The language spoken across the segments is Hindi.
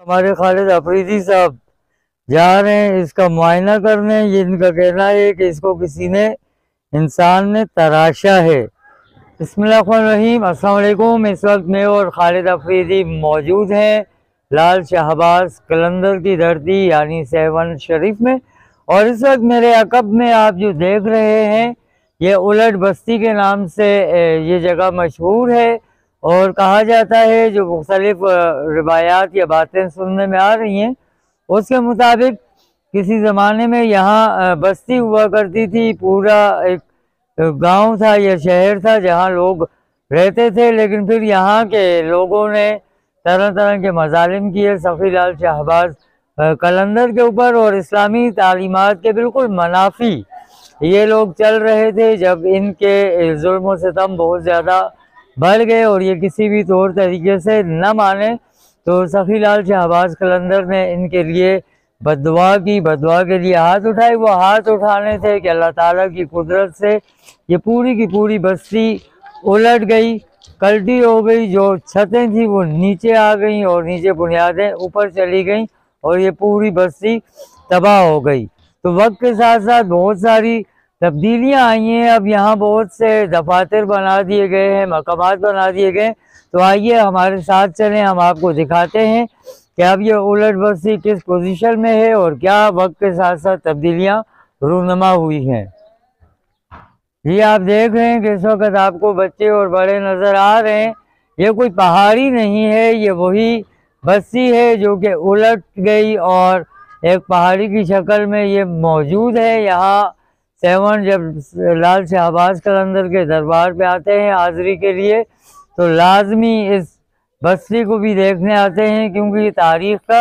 हमारे खालिद अफरीदी साहब जा रहे हैं इसका मुआयना करने। ये इनका कहना है कि इसको किसी ने इंसान ने तराशा है। बिस्मिल्लाहिर्रहमानिर्रहीम, अस्सलाम वालेकुम। इस वक्त मैं और खालिद अफरीदी मौजूद हैं लाल शहबाज कलंदर की धरती यानी सेवन शरीफ में। और इस वक्त मेरे अकब में आप जो देख रहे हैं ये उलट बस्ती के नाम से ये जगह मशहूर है। और कहा जाता है जो मुख्तलिफ रिवायात या बातें सुनने में आ रही हैं उसके मुताबिक किसी ज़माने में यहाँ बस्ती हुआ करती थी। पूरा एक गांव था या शहर था जहाँ लोग रहते थे, लेकिन फिर यहाँ के लोगों ने तरह तरह के मजालिम किए सफ़ी लाल शहबाज कलंदर के ऊपर। और इस्लामी तालीमात के बिल्कुल मनाफी ये लोग चल रहे थे जब इनके जुल्म सितम बहुत ज़्यादा बढ़ गए और ये किसी भी तौर तरीके से न माने तो सफ़ी लाल शहबाज कलंदर ने इनके लिए बद्दुआ की। बद्दुआ के लिए हाथ उठाए। वो हाथ उठाने थे कि अल्लाह ताला की कुदरत से ये पूरी की पूरी बस्ती उलट गई, कल्टी हो गई। जो छतें थी वो नीचे आ गई और नीचे बुनियादें ऊपर चली गईं और ये पूरी बस्ती तबाह हो गई। तो वक्त के साथ साथ बहुत सारी तब्दीलियां आई हैं। अब यहाँ बहुत से दफातर बना दिए गए हैं, मकामात बना दिए गए। तो आइए हमारे साथ चलें, हम आपको दिखाते हैं कि अब ये उलट बस्ती किस पोजीशन में है और क्या वक्त के साथ साथ तब्दीलियां रूनुमा हुई हैं। ये आप देख रहे हैं कि इस वक्त आपको बच्चे और बड़े नज़र आ रहे हैं। ये कोई पहाड़ी नहीं है, ये वही बस्ती है जो कि उलट गई और एक पहाड़ी की शक्ल में ये मौजूद है। यहाँ सेवन जब लाल शहबाज कलंदर के दरबार पे आते हैं हाज़िरी के लिए तो लाजमी इस बस्ती को भी देखने आते हैं, क्योंकि ये तारीख का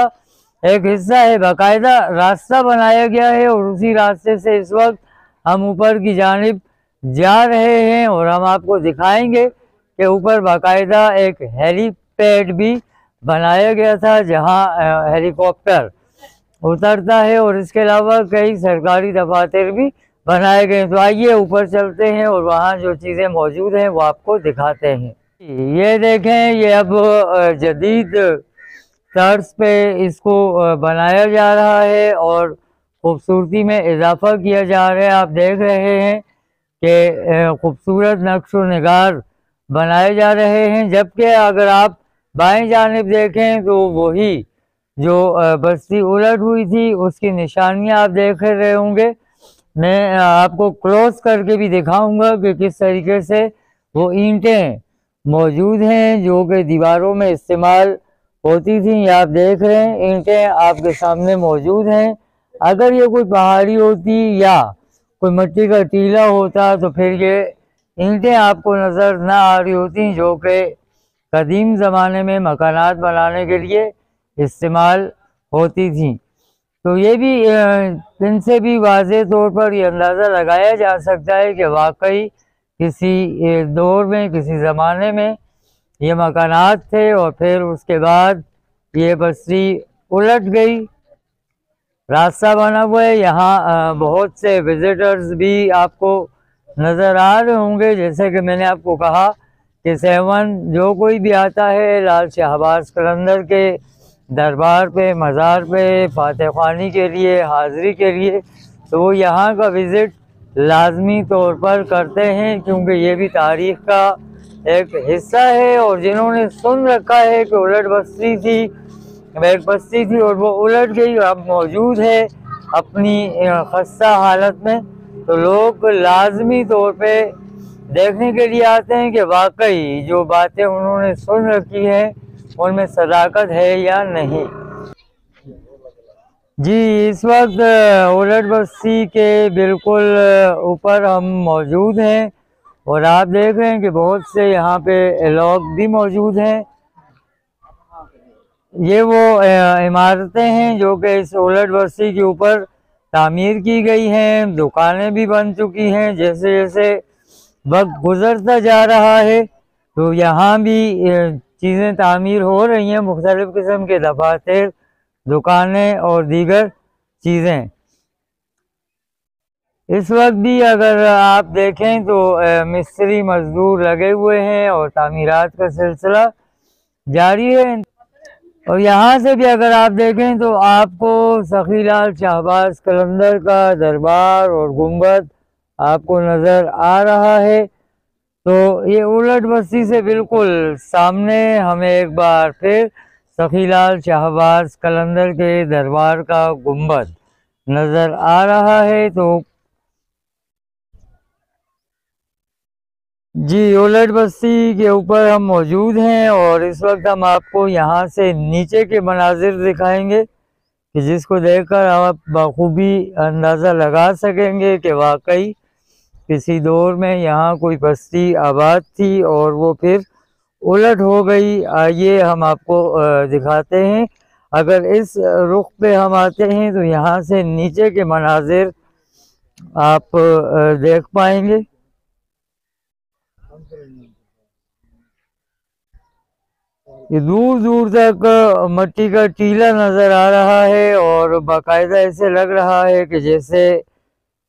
एक हिस्सा है। बाकायदा रास्ता बनाया गया है और उसी रास्ते से इस वक्त हम ऊपर की जानिब जा रहे हैं और हम आपको दिखाएंगे कि ऊपर बाकायदा एक हेलीपैड भी बनाया गया था जहां हेलीकॉप्टर उतरता है और इसके अलावा कई सरकारी दफातर भी बनाए गए। तो आइए ऊपर चलते हैं और वहाँ जो चीज़ें मौजूद हैं वो आपको दिखाते हैं। ये देखें, ये अब जदीद तर्ज पे इसको बनाया जा रहा है और खूबसूरती में इजाफा किया जा रहा है। आप देख रहे हैं कि खूबसूरत नक्श व निगार बनाए जा रहे हैं। जबकि अगर आप बाएं जानिब देखें तो वही जो बस्ती उलट हुई थी उसकी निशानियां आप देख रहे होंगे। मैं आपको क्लोज करके भी दिखाऊंगा कि किस तरीके से वो ईंटें मौजूद हैं जो कि दीवारों में इस्तेमाल होती थी। आप देख रहे हैं ईंटें आपके सामने मौजूद हैं। अगर ये कोई पहाड़ी होती या कोई मिट्टी का टीला होता तो फिर ये ईंटें आपको नज़र न आ रही होती जो कि कदीम ज़माने में मकानात बनाने के लिए इस्तेमाल होती थी। तो ये भी इनसे भी वाज़ेह तौर पर ये अंदाज़ा लगाया जा सकता है कि वाकई किसी दौर में किसी ज़माने में ये मकानात थे और फिर उसके बाद ये बस्ती उलट गई। रास्ता बना हुआ है। यहाँ बहुत से विजिटर्स भी आपको नज़र आ रहे होंगे। जैसे कि मैंने आपको कहा कि सेवन जो कोई भी आता है लाल शहबाज कलंदर के दरबार पे, मज़ार पे फातह ख़्वानी के लिए, हाज़िरी के लिए, तो वो यहाँ का विज़िट लाजमी तौर पर करते हैं, क्योंकि ये भी तारीख़ का एक हिस्सा है। और जिन्होंने सुन रखा है कि उलट बस्ती थी, एक बस्ती थी और वो उलट गई और अब मौजूद है अपनी खस्ता हालत में, तो लोग लाजमी तौर पे देखने के लिए आते हैं कि वाकई जो बातें उन्होंने सुन रखी हैं उनमें सदाकत है या नहीं। जी, इस वक्त उलट बस्ती के बिल्कुल ऊपर हम मौजूद हैं और आप देख रहे हैं कि बहुत से यहाँ पे लोग भी मौजूद हैं। ये वो इमारतें हैं जो कि इस उलट बस्ती के ऊपर तामीर की गई हैं। दुकानें भी बन चुकी हैं। जैसे जैसे वक्त गुजरता जा रहा है तो यहाँ भी चीज़ें तामीर हो रही हैं, मुख्तलिफ़ किस्म के दफातर, दुकानें और दीगर चीज़ें। इस वक्त भी अगर आप देखें तो मिस्त्री मजदूर लगे हुए हैं और तामीरात का सिलसिला जारी है। और यहाँ से भी अगर आप देखें तो आपको सखीलाल शाहबाज कलंदर का दरबार और गुंबद आपको नज़र आ रहा है। तो ये उलट बस्ती से बिल्कुल सामने हमें एक बार फिर सखीलाल शाहबाज कलंदर के दरबार का गुंबद नज़र आ रहा है। तो जी उलट बस्ती के ऊपर हम मौजूद हैं और इस वक्त हम आपको यहाँ से नीचे के मनाजिर दिखाएंगे कि जिसको देखकर आप बखूबी अंदाज़ा लगा सकेंगे कि वाकई किसी दौर में यहाँ कोई बस्ती आबाद थी और वो फिर उलट हो गई। आइए हम आपको दिखाते हैं। अगर इस रुख पे हम आते हैं तो यहाँ से नीचे के मनाजिर आप देख पाएंगे। ये दूर दूर तक मिट्टी का टीला नज़र आ रहा है और बाकायदा ऐसे लग रहा है कि जैसे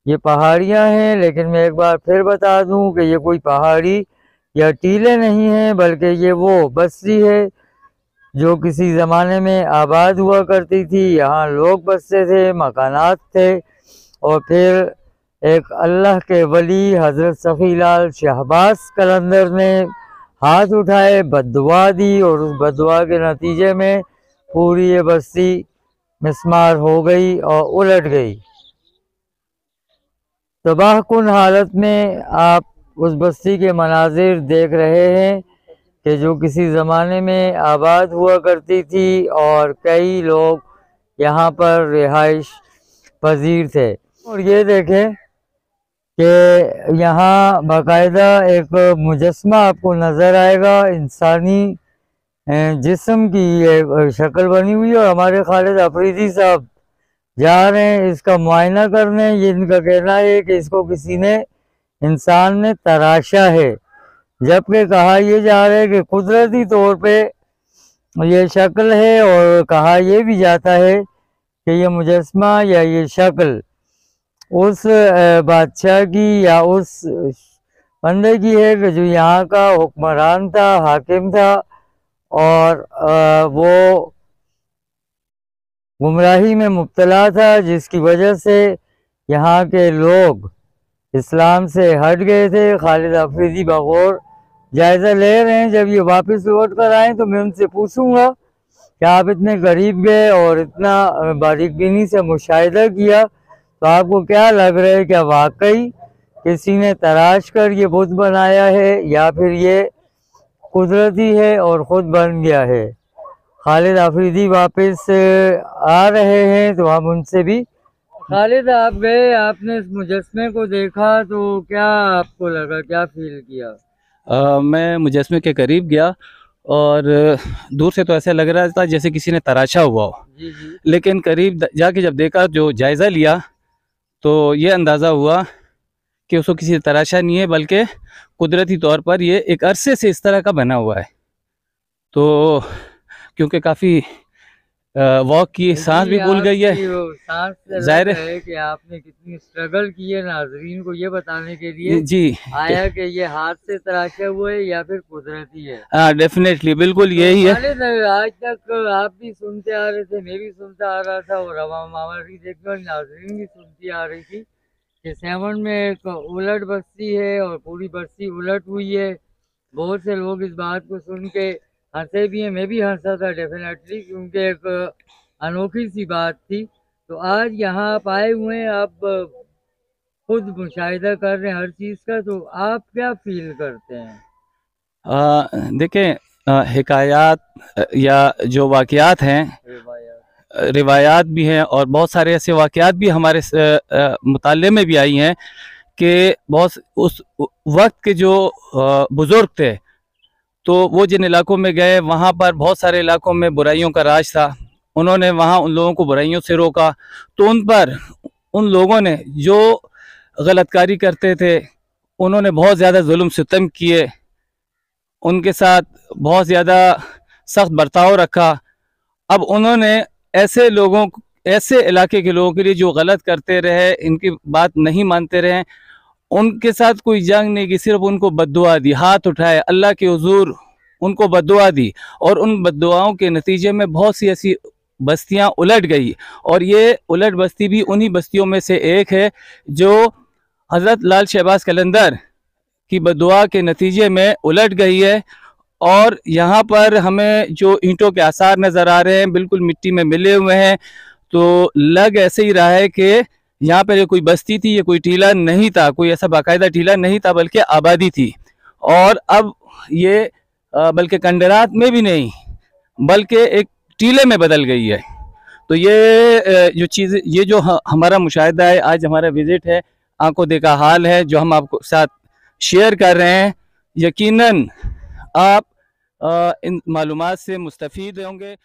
ये पहाड़ियाँ हैं। लेकिन मैं एक बार फिर बता दूं कि ये कोई पहाड़ी या टीले नहीं हैं, बल्कि ये वो बस्ती है जो किसी ज़माने में आबाद हुआ करती थी। यहाँ लोग बसते थे, मकानात थे और फिर एक अल्लाह के वली हज़रत सखीलाल शाहबाज कलंदर ने हाथ उठाए, बद्दुआ दी और उस बद्दुआ के नतीजे में पूरी ये बस्ती मिस्मार हो गई और उलट गई। तबाहकुन हालत में आप उस बस्ती के मनाजिर देख रहे हैं कि जो किसी ज़माने में आबाद हुआ करती थी और कई लोग यहाँ पर रिहाइश पजीर थे। और ये देखें कि यहाँ बाकायदा एक मुजस्मा आपको नज़र आएगा, इंसानी जिस्म की ये शक्ल बनी हुई है। और हमारे खालिद अफरीदी साहब जा रहे हैं इसका मुआयना करने। ये इनका कहना है कि इसको किसी ने इंसान ने तराशा है, जबकि कहा यह जा रहा है कि कुदरती तौर पे ये शक्ल है और कहा यह भी जाता है कि ये मुजस्मा या ये शक्ल उस बादशाह की या उस बंदे की है कि जो यहाँ का हुक्मरान था, हाकिम था और वो गुमराही में मुब्तला था, जिसकी वजह से यहाँ के लोग इस्लाम से हट गए थे। खालिद अफरीदी बगौर जायज़ा ले रहे हैं। जब ये वापस लौट कर आए तो मैं उनसे पूछूंगा कि आप इतने करीब गए और इतना बारीकबीनी से मुशाहिदा किया तो आपको क्या लग रहा है, क्या वाकई किसी ने तराश कर ये बुत बनाया है या फिर ये कुदरती है और ख़ुद बन गया है। खालिद अफरीदी वापस आ रहे हैं तो हम उनसे भी। खालिद आप गए, आपने इस मुजस्मे को देखा तो क्या आपको लगा, क्या फील किया? मैं मुजस्मे के करीब गया और दूर से तो ऐसा लग रहा था जैसे किसी ने तराशा हुआ हो। जी जी। लेकिन करीब जाके जब देखा, जो जायज़ा लिया, तो ये अंदाज़ा हुआ कि उसको किसी ने तराशा नहीं है, बल्कि कुदरती तौर पर ये एक अरसे से इस तरह का बना हुआ है। तो क्योंकि काफ़ी वॉक की, सांस भी भूल गई है। जाहिर है कि आपने कितनी स्ट्रगल की है नाजरीन को ये बताने के लिए जी आया कि ये हाथ से तराशा हुआ है या फिर कुदरती है। हाँ, डेफिनेटली, बिल्कुल यही है। आज तक आप भी सुनते आ रहे थे, मैं भी सुनता आ रहा था और हमारी देखकर नाजरीन भी सुनती आ रही थी कि सेवन में एक उलट बस्ती है और पूरी बस्ती उलट हुई है। बहुत से लोग इस बात को सुन के हंसे भी हैं, मैं भी हंसा था डेफिनेटली, क्योंकि एक अनोखी सी बात थी। तो आज यहाँ आप आए हुए हैं, आप खुद मुशाहिदा कर रहे हैं हर चीज़ का, तो आप क्या फील करते हैं? देखें, हिकायात या जो वाक़यात हैं, रिवायात भी हैं और बहुत सारे ऐसे वाक़यात भी हमारे मुताले में भी आई हैं कि बहुत उस वक्त के जो बुज़ुर्ग थे, तो वो जिन इलाकों में गए वहाँ पर बहुत सारे इलाकों में बुराइयों का राज था। उन्होंने वहाँ उन लोगों को बुराइयों से रोका, तो उन पर उन लोगों ने जो गलतकारी करते थे उन्होंने बहुत ज़्यादा जुल्म सितम किए, उनके साथ बहुत ज़्यादा सख्त बर्ताव रखा। अब उन्होंने ऐसे लोगों, ऐसे इलाके के लोगों के लिए जो गलत करते रहे, इनकी बात नहीं मानते रहे, उनके साथ कोई जंग नहीं की, सिर्फ उनको बद्दुआ दी, हाथ उठाए, अल्लाह के हुजूर उनको बद्दुआ दी और उन बद्दुआओं के नतीजे में बहुत सी ऐसी बस्तियां उलट गई। और ये उलट बस्ती भी उन्हीं बस्तियों में से एक है जो हज़रत लाल शहबाज कलंदर की बद्दुआ के नतीजे में उलट गई है। और यहाँ पर हमें जो ईंटों के आसार नज़र आ रहे हैं बिल्कुल मिट्टी में मिले हुए हैं, तो लग ऐसे ही रहा है कि यहाँ पर ये कोई बस्ती थी, ये कोई टीला नहीं था, कोई ऐसा बाकायदा टीला नहीं था बल्कि आबादी थी। और अब ये बल्कि कंडरात में भी नहीं बल्कि एक टीले में बदल गई है। तो ये जो चीज़, ये जो हमारा मुशाहिदा है, आज हमारा विज़िट है, आंखों देखा हाल है जो हम आपको साथ शेयर कर रहे हैं। यकीनन आप इन मालूमात से मुस्तफ़ीद होंगे।